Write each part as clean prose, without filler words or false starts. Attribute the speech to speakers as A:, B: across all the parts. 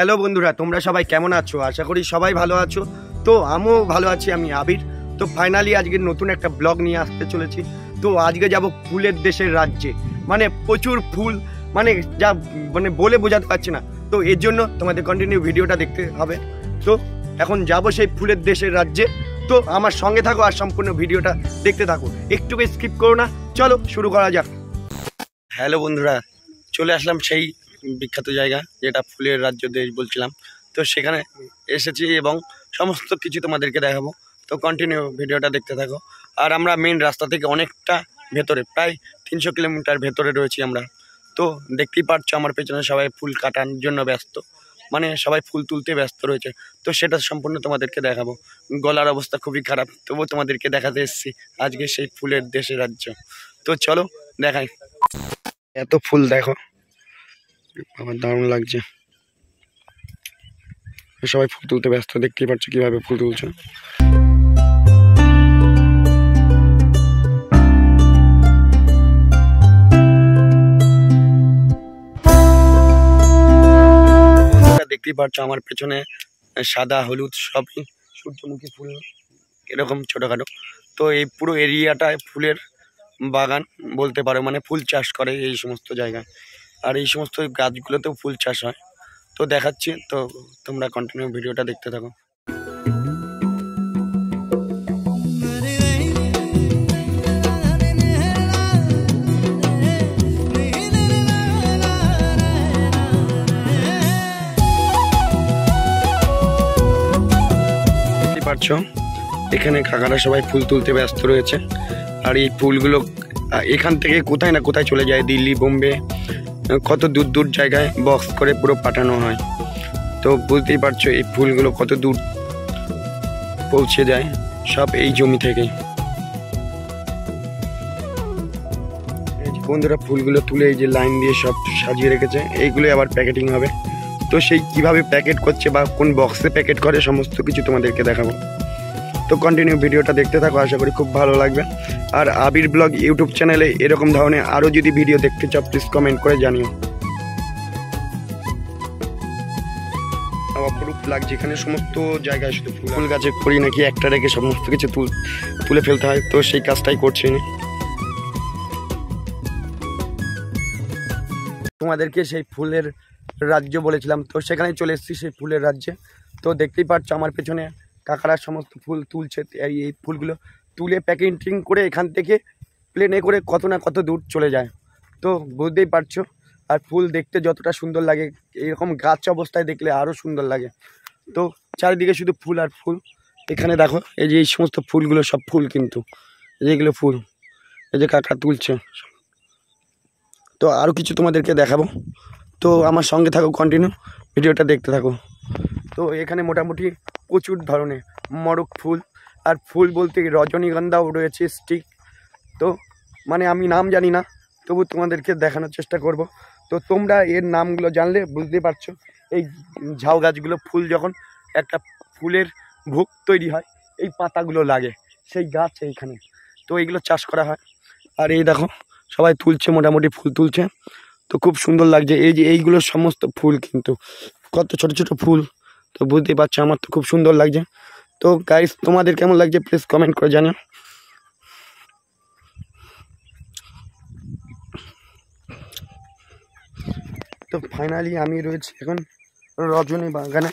A: Hello বন্ধুরা, তোমরা সবাই কেমন আছো? আশা করি সবাই ভালো আছো। তো আমিও ভালো আছি, আমি আবির। তো ফাইনালি আজকে নতুন একটা ব্লগ নিয়ে আসতে চলেছি। তো আজকে যাব ফুলের দেশের রাজ্যে, মানে প্রচুর ফুল, মানে যা মানে বলে বোঝাতে পারছি না। তো এর জন্য তোমাদের কন্টিনিউ ভিডিওটা দেখতে হবে। তো এখন যাব সেই ফুলের দেশের রাজ্যে। তো আমার সঙ্গে থাকো আর সম্পূর্ণ ভিডিওটা দেখতে থাকো, একটু স্কিপ করো না। চলো শুরু করা যাক। হ্যালো বন্ধুরা, চলে আসলাম সেই বিখ্যাত জায়গা যেটা ফুলের রাজ্য দেশ বলছিলাম। তো সেখানে এসেছি এবং সমস্ত কিছু তোমাদেরকে দেখাবো। তো কন্টিনিউ ভিডিওটা দেখতে থাকো। আর আমরা মেন রাস্তা থেকে অনেকটা ভেতরে, প্রায় 300 কিলোমিটার ভেতরে রয়েছি আমরা। তো দেখতেই পাচ্ছ আমার পেছনে সবাই ফুল কাটার জন্য ব্যস্ত, মানে সবাই ফুল তুলতে ব্যস্ত রয়েছে। তো সেটা সম্পূর্ণ তোমাদেরকে দেখাবো। গলার অবস্থা খুবই খারাপ, তবুও তোমাদেরকে দেখাতে এসেছি আজকে সেই ফুলের দেশের রাজ্য। তো চলো দেখাই। এত ফুল দেখো, আমার দারুণ লাগছে। সবাই ফুল তুলতে ব্যস্ত, দেখতেই পাচ্ছ কিভাবে ফুল তুলছে। দেখতেই পাচ্ছ আমার পেছনে সাদা হলুদ সবই সূর্যমুখী ফুল, এরকম ছোটখাটো। তো এই পুরো এরিয়াটায় ফুলের বাগান বলতে পারো, মানে ফুল চাষ করে এই সমস্ত জায়গায়। আর এই সমস্ত গাছগুলোতেও ফুল চাষ হয়। তো দেখাচ্ছি, তো তোমরা কন্টিনিউ ভিডিওটা দেখতে থাকো। দেখতে পাচ্ছ এখানে কাকারা সবাই ফুল তুলতে ব্যস্ত রয়েছে। আর এই ফুলগুলো এখান থেকে কোথায় না কোথায় চলে যায়, দিল্লি, বোম্বে, কত দূর দূর জায়গায় বক্স করে পুরো পাঠানো হয়। তো বুঝতেই পারছো এই ফুলগুলো কত দূর পৌঁছে যায়, সব এই জমি থেকেই। বন্ধুরা ফুলগুলো তুলে এই যে লাইন দিয়ে সব সাজিয়ে রেখেছে, এইগুলো আবার প্যাকেটিং হবে। তো সেই কিভাবে প্যাকেট করছে বা কোন বক্সে প্যাকেট করে সমস্ত কিছু তোমাদেরকে দেখাবো। তো কন্টিনিউ ভিডিওটা দেখতে থাকো, আশা করি খুব ভালো লাগবে। আর আবির ব্লগ ইউটিউব চ্যানেলে এরকম ধরনের আরও যদি ভিডিও দেখতে চাও প্লিজ কমেন্ট করে জানিও। অপরূপ লাগছে এখানে সমস্ত জায়গায়, শুধু ফুল গাছে করি নাকি একটা রেখে সমস্ত কিছু তুলে ফেলতে হয়। তো সেই কাজটাই করছি না। তোমাদেরকে সেই ফুলের রাজ্য বলেছিলাম, তো সেখানেই চলে এসেছি সেই ফুলের রাজ্যে। তো দেখতেই পাচ্ছ আমার পেছনে কাকারা সমস্ত ফুল তুলছে। এই ফুলগুলো তুলে প্যাকেটিং করে এখান থেকে প্লেনে করে কত না কত দূর চলে যায়। তো বুঝতেই পারছো। আর ফুল দেখতে যতটা সুন্দর লাগে, এরকম গাছ অবস্থায় দেখলে আরও সুন্দর লাগে। তো চারিদিকে শুধু ফুল আর ফুল। এখানে দেখো এই যে এই সমস্ত ফুলগুলো সব ফুল, কিন্তু যেগুলো ফুল এই যে কাকা তুলছে। তো আরও কিছু তোমাদেরকে দেখাবো। তো আমার সঙ্গে থাকো, কন্টিনিউ ভিডিওটা দেখতে থাকো। তো এখানে মোটামুটি প্রচুর ধরনের মরক ফুল, আর ফুল বলতে রজনীগন্ধাও রয়েছে স্টিক। তো মানে আমি নাম জানি না, তবু তোমাদেরকে দেখানোর চেষ্টা করব। তো তোমরা এর নামগুলো জানলে বুঝতে পারছো। এই ঝাউ গাছগুলো ফুল যখন একটা ফুলের ভোগ তৈরি হয়, এই পাতাগুলো লাগে সেই গাছ এইখানে। তো এইগুলো চাষ করা হয়। আর এই দেখো সবাই তুলছে, মোটামুটি ফুল তুলছে। তো খুব সুন্দর লাগছে। এই যে এইগুলো সমস্ত ফুল, কিন্তু কত ছোট ছোট ফুল। তো বুঝতেই পারছো আমার তো খুব সুন্দর লাগছে। তো গাইস তোমাদের কেমন লাগছে প্লিজ কমেন্ট করে জানিও। তো ফাইনালি আমি রয়েছি এখন রজনী বাগানে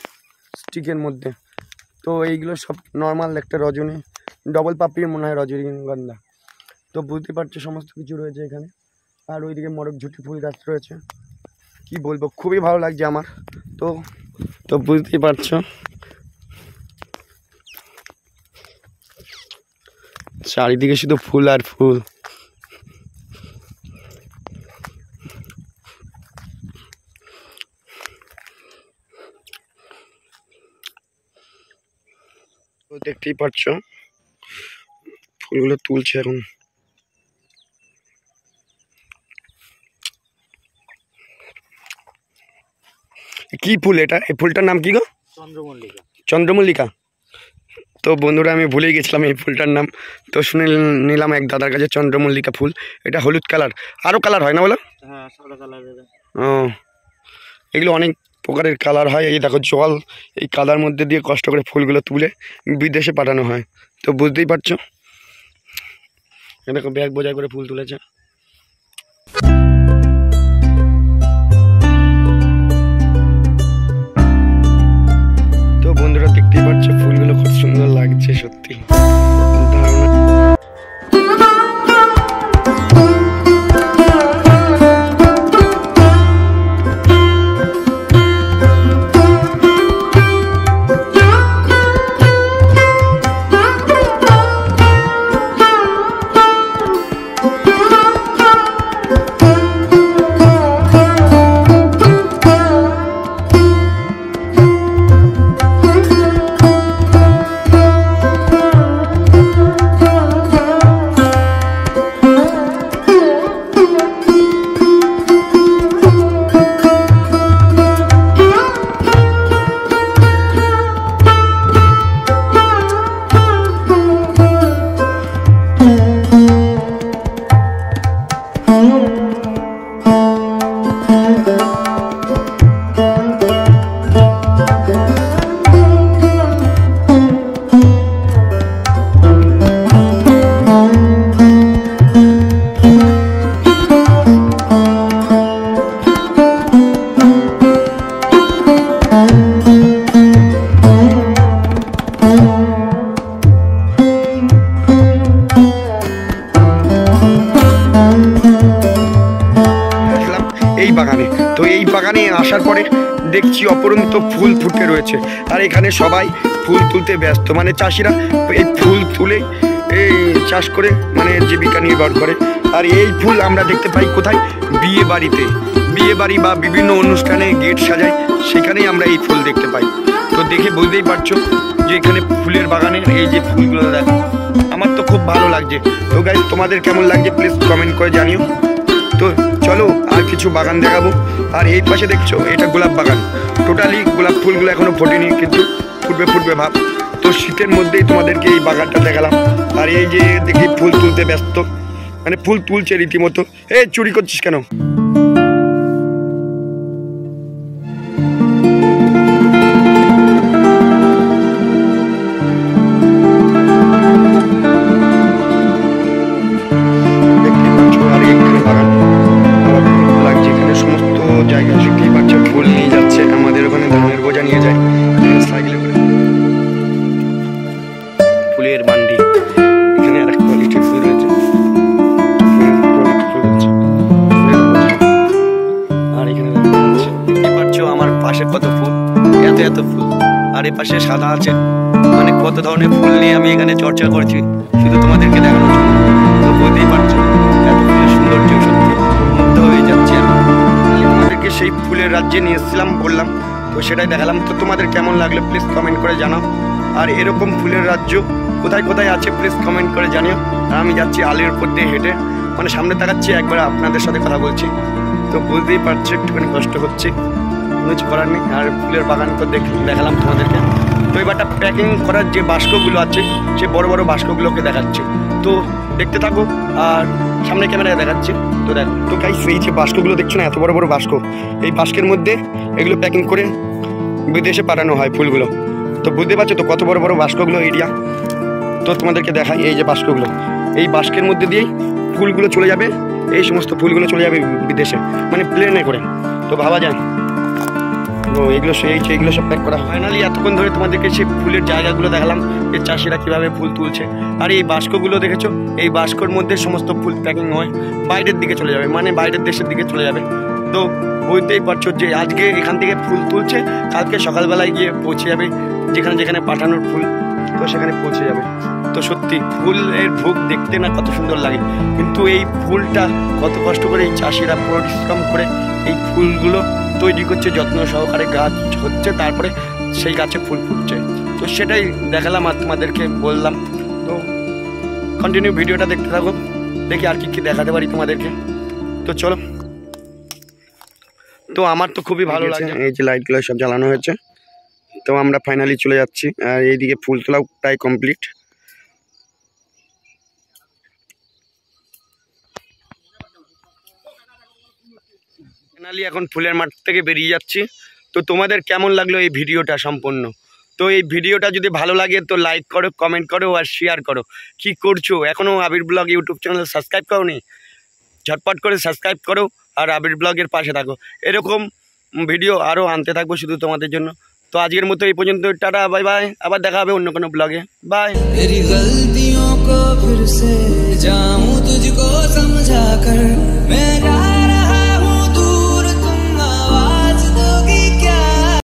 A: স্টিকের মধ্যে। তো এইগুলো সব নর্মাল একটা রজনী, ডবল পাপড়ির মনে হয় রজনীগন্ধা। তো বুঝতে পারছো সমস্ত কিছু রয়েছে এখানে। আর ওইদিকে মরক ঝুটি ফুল গাছ রয়েছে। কি বলবো, খুবই ভালো লাগছে আমার। তো তো বুঝতেই পারছো চারিদিকে শুধু ফুল আর ফুল। তো দেখতেই পাচ্ছো ফুলগুলো তুলছে এখন। কি ফুল এটা? এই ফুলটার নাম কি গো? চন্দ্রমল্লিকা। চন্দ্রমল্লিকা। তো বন্ধুরা আমি ভুলে গেছিলাম এই ফুলটার নাম। তো শুনে নিলাম এক দাদার কাছে চন্দ্রমল্লিকা ফুল। এটা হলুদ কালার, আরও কালার হয় না বলো? হ্যাঁ, সাদা কালার। ও এগুলো অনেক প্রকারের কালার হয়। এই দেখো জল, এই কাদার মধ্যে দিয়ে কষ্ট করে ফুলগুলো তুলে বিদেশে পাঠানো হয়। তো বুঝতেই পারছো, দেখো ব্যাগ বোঝাই করে ফুল তুলেছে। তো বন্ধুরা দেখতেই পাচ্ছ ফুলগুলো খুব সুন্দর লাগছে সত্যি। এই বাগানে, তো এই বাগানে আসার পরে দেখছি অপরন্ত ফুল ফুটে রয়েছে, আর এখানে সবাই ফুল তুলতে ব্যস্ত। মানে চাষিরা এই ফুল তুলে এই চাষ করে মানে জীবিকা নির্ভর করে। আর এই ফুল আমরা দেখতে পাই কোথায়? বিয়ে বাড়িতে, বিয়ে বাড়ি বা বিভিন্ন অনুষ্ঠানে গেট সাজায়, সেখানেই আমরা এই ফুল দেখতে পাই। তো দেখে বুঝতেই পারছো যে এখানে ফুলের বাগানের এই যে ফুলগুলো দেখো, আমার তো খুব ভালো লাগছে। তো গাইস তোমাদের কেমন লাগছে প্লিজ কমেন্ট করে জানিও। তো চলো আর কিছু বাগান দেখাবো। আর এই পাশে দেখছো এটা গোলাপ বাগান, টোটালি গোলাপ ফুলগুলো এখনো ফোটেনি, কিন্তু ফুটবে ফুটবে ভাব। তো শীতের মধ্যেই তোমাদেরকে এই বাগানটা দেখালাম। আর এই যে দেখি ফুল তুলতে ব্যস্ত, মানে ফুল তুলছে রীতিমতো। এই চুরি করছিস কেন? ফুলের বান্ডি, এখানে আর একটা কোয়ালিটির ফুল রয়েছে, আর এখানে দেখতে পাচ্ছ আমার পাশে কত ফুল, এত এত ফুল। আর এ পাশে সাদা আছে, মানে কত ধরনের ফুল নিয়ে আমি এখানে চর্চা করছি শুধু তোমাদেরকে দেখানোর জন্য। তো বুঝতেই পারছো এত ফুলের সৌন্দর্য, সত্যি মুগ্ধ হয়ে যাচ্ছে। আমি তোমাদেরকে সেই ফুলের রাজ্যে নিয়ে এসেছিলাম বললাম, তো সেটাই দেখালাম। তো তোমাদের কেমন লাগলো প্লিজ কমেন্ট করে জানাও। আর এরকম ফুলের রাজ্য কোথায় কোথায় আছে প্লিজ কমেন্ট করে জানিও। আর আমি যাচ্ছি আলির উপর দিয়ে হেঁটে, মানে সামনে তাকাচ্ছি, একবার আপনাদের সাথে কথা বলছি। তো বুঝতেই পারছি একটুখানি কষ্ট হচ্ছে, কিছু করার নেই। আর ফুলের বাগান তো দেখালাম তোমাদেরকে। তো এবারটা প্যাকিং করার যে বাস্কগুলো আছে, সে বড় বড় বাস্কগুলোকে দেখাচ্ছে। তো দেখতে থাকো, আর সামনে ক্যামেরায় দেখাচ্ছে। তো দেখো, তো গাইস এই যে বাস্কগুলো দেখছো না, এত বড় বড় বাস্ক, এই বাস্কের মধ্যে এগুলো প্যাকিং করে বিদেশে পাঠানো হয় ফুলগুলো। তো বুঝতে পারছো তো কত বড় বড় বাস্কগুলো এরিয়া। তো তোমাদেরকে দেখাই এই যে বাস্কগুলো, এই বাস্কের মধ্যে দিয়েই ফুলগুলো চলে যাবে, এই সমস্ত ফুলগুলো চলে যাবে বিদেশে, মানে প্লেনে করে। তো ভাবা যায়। তো এগুলো এইগুলো সব প্যাক করা। ফাইনালি এতক্ষণ ধরে তোমাদেরকে সেই ফুলের জায়গাগুলো দেখালাম, যে চাষিরা কীভাবে ফুল তুলছে। আর এই বাস্কগুলো দেখেছো, এই বাস্কর মধ্যে সমস্ত ফুল প্যাকিং হয়, বাইরের দিকে চলে যাবে, মানে বাইরের দেশের দিকে চলে যাবে। তো বুঝতেই পারছো যে আজকে এখান থেকে ফুল তুলছে, কালকে সকালবেলায় গিয়ে পৌঁছে যাবে যেখানে যেখানে পাঠানোর ফুল, তো সেখানে পৌঁছে যাবে। তো সত্যি ফুলের ভোগ দেখতে না কত সুন্দর লাগে, কিন্তু এই ফুলটা কত কষ্ট করে এই চাষিরা পরিশ্রম করে এই ফুলগুলো তৈরি করছে, যত্ন সহকারে গাছ হচ্ছে, তারপরে সেই গাছে ফুল ফুটছে। তো সেটাই দেখালাম আর তোমাদেরকে বললাম। তো কন্টিনিউ ভিডিওটা দেখতে থাকো, দেখি আর কি দেখাতে পারি তোমাদেরকে। তো চলো। তো আমার তো খুবই ভালো লাগছে, এই যে লাইটগুলো সব জ্বালানো হয়েছে। তো আমরা ফাইনালি চলে যাচ্ছি, আর এইদিকে ফুল তোলাও প্রায় কমপ্লিট। ফাইনালি এখন ফুলের মাঠ থেকে বেরিয়ে যাচ্ছি। তো তোমাদের কেমন লাগলো এই ভিডিওটা সম্পূর্ণ? তো এই ভিডিওটা যদি ভালো লাগে তো লাইক করো, কমেন্ট করো আর শেয়ার করো। কি করছো, এখনও আবির ব্লগ ইউটিউব চ্যানেল সাবস্ক্রাইব করোনি? ঝটপট করে সাবস্ক্রাইব করো আর আবির ব্লগের পাশে থাকো। এরকম ভিডিও আরও আনতে থাকবো শুধু তোমাদের জন্য। তো আজকের মতো এই পর্যন্ত, টাটা, বাই বাই। আবার দেখা হবে অন্য কোনো ব্লগে। বাই।